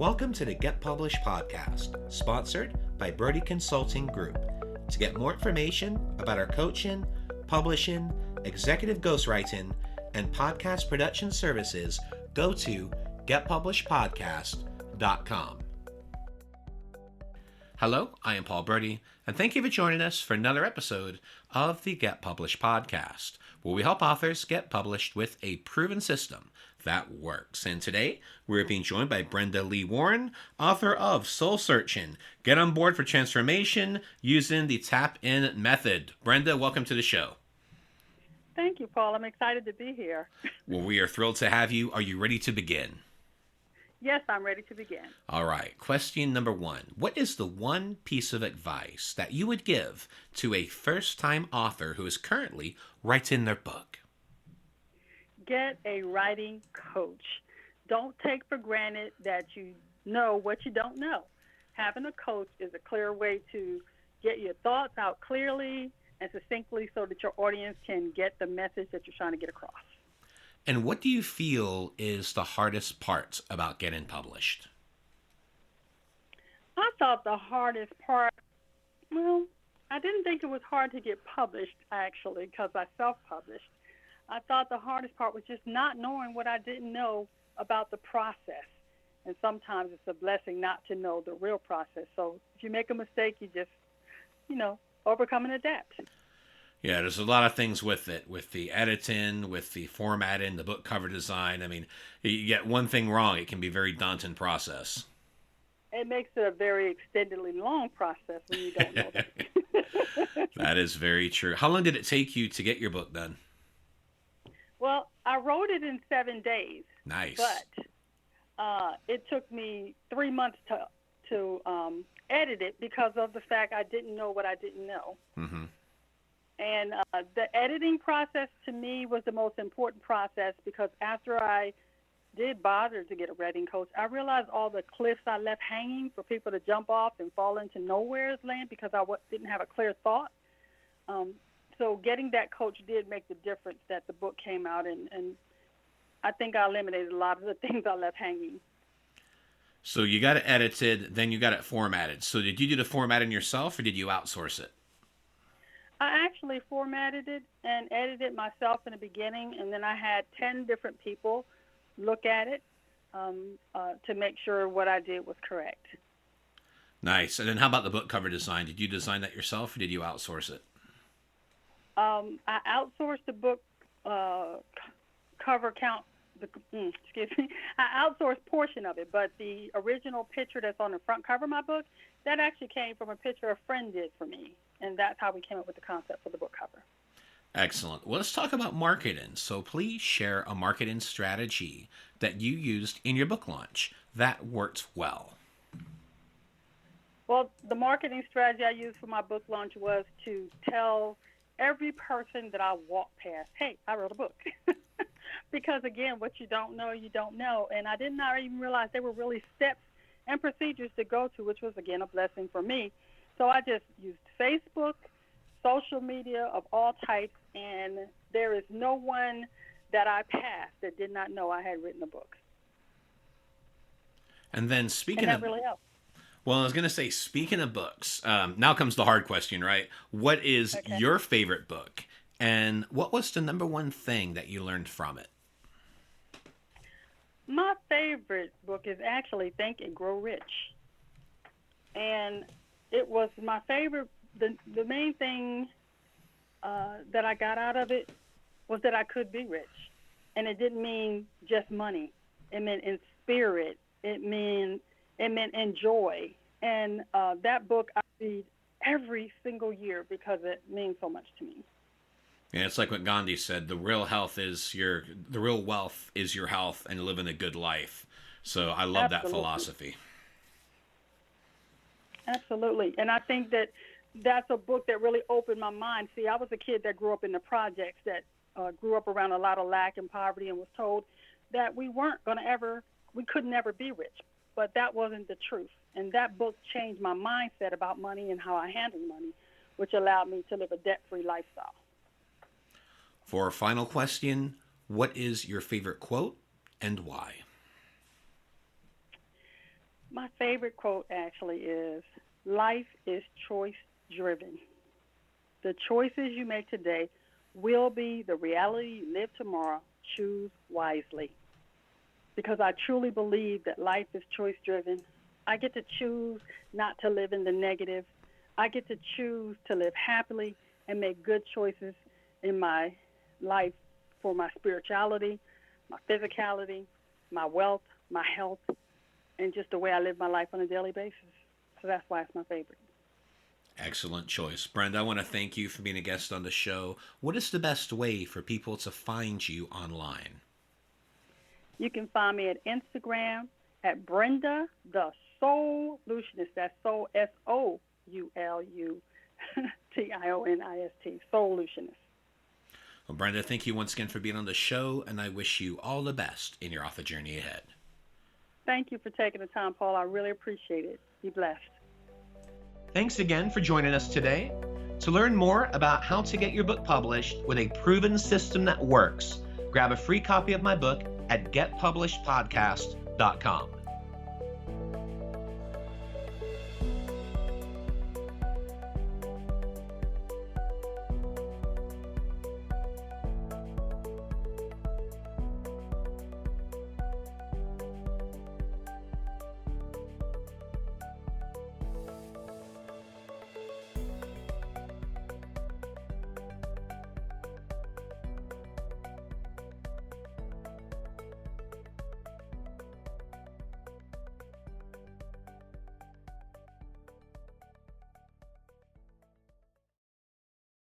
Welcome to the Get Published podcast, sponsored by Brodie Consulting Group. To get more information about our coaching, publishing, executive ghostwriting, and podcast production services, go to getpublishedpodcast.com. Hello, I am Paul Brodie, and thank you for joining us for another episode of the Get Published podcast, where we help authors get published with a proven system that works. And today, we're being joined by Brenda Lee Warren, author of Soul Searching, Get on Board for Transformation Using the Tap-In Method. Brenda, welcome to the show. Thank you, Paul. I'm excited to be here. Well, we are thrilled to have you. Are you ready to begin? Yes, I'm ready to begin. All right. Question number one. What is the one piece of advice that you would give to a first-time author who is currently writing their book? Get a writing coach. Don't take for granted that you know what you don't know. Having a coach is a clear way to get your thoughts out clearly and succinctly so that your audience can get the message that you're trying to get across. And what do you feel is the hardest part about getting published? I thought the hardest part, well, I didn't think it was hard to get published, actually, because I self-published. I thought the hardest part was just not knowing what I didn't know about the process. And sometimes it's a blessing not to know the real process. So if you make a mistake, you just, overcome and adapt. Yeah, there's a lot of things with it, with the editing, with the formatting, the book cover design. I mean, you get one thing wrong, it can be a very daunting process. It makes it a very extendedly long process when you don't know that. That is very true. How long did it take you to get your book done? Well, I wrote it in 7 days. Nice. But it took me 3 months to edit it because of the fact I didn't know what I didn't know. Mm-hmm. And the editing process to me was the most important process because after I did bother to get a writing coach, I realized all the cliffs I left hanging for people to jump off and fall into nowhere's land because I didn't have a clear thought. So getting that coach did make the difference that the book came out, and I think I eliminated a lot of the things I left hanging. So you got it edited, then you got it formatted. So did you do the formatting yourself, or did you outsource it? I actually formatted it and edited it myself in the beginning, and then I had 10 different people look at it to make sure what I did was correct. Nice. And then how about the book cover design? Did you design that yourself, or did you outsource it? I outsourced the book cover count. I outsourced portion of it, but the original picture that's on the front cover of my book, that actually came from a picture a friend did for me, and that's how we came up with the concept for the book cover. Excellent. Well, let's talk about marketing. So please share a marketing strategy that you used in your book launch that worked well. Well, the marketing strategy I used for my book launch was to tell every person that I walked past, hey, I wrote a book. Because, again, what you don't know, you don't know. And I did not even realize there were really steps and procedures to go to, which was, again, a blessing for me. So I just used Facebook, social media of all types, and there is no one that I passed that did not know I had written a book. And then that really helped. Well, I was going to say, speaking of books, now comes the hard question, right? What is your favorite book? And what was the number one thing that you learned from it? My favorite book is actually Think and Grow Rich. And it was my favorite. The main thing that I got out of it was that I could be rich. And it didn't mean just money. It meant in spirit. It meant in joy. And that book I read every single year because it means so much to me. Yeah, it's like what Gandhi said, the real wealth is your health and living a good life. So I love that philosophy. Absolutely. And I think that that's a book that really opened my mind. See, I was a kid that grew up in the projects, that grew up around a lot of lack and poverty, and was told that we could never be rich. But that wasn't the truth. And that book changed my mindset about money and how I handle money, which allowed me to live a debt-free lifestyle. For our final question, what is your favorite quote and why? My favorite quote actually is, life is choice-driven. The choices you make today will be the reality you live tomorrow. Choose wisely. Because I truly believe that life is choice-driven. I get to choose not to live in the negative. I get to choose to live happily and make good choices in my life for my spirituality, my physicality, my wealth, my health, and just the way I live my life on a daily basis. So that's why it's my favorite. Excellent choice. Brenda, I want to thank you for being a guest on the show. What is the best way for people to find you online? You can find me at Instagram at Brenda the Soulutionist. That's Soul, Soulutionist, Soulutionist. Well, Brenda, thank you once again for being on the show, and I wish you all the best in your author journey ahead. Thank you for taking the time, Paul. I really appreciate it. Be blessed. Thanks again for joining us today. To learn more about how to get your book published with a proven system that works, grab a free copy of my book at getpublishedpodcast.com.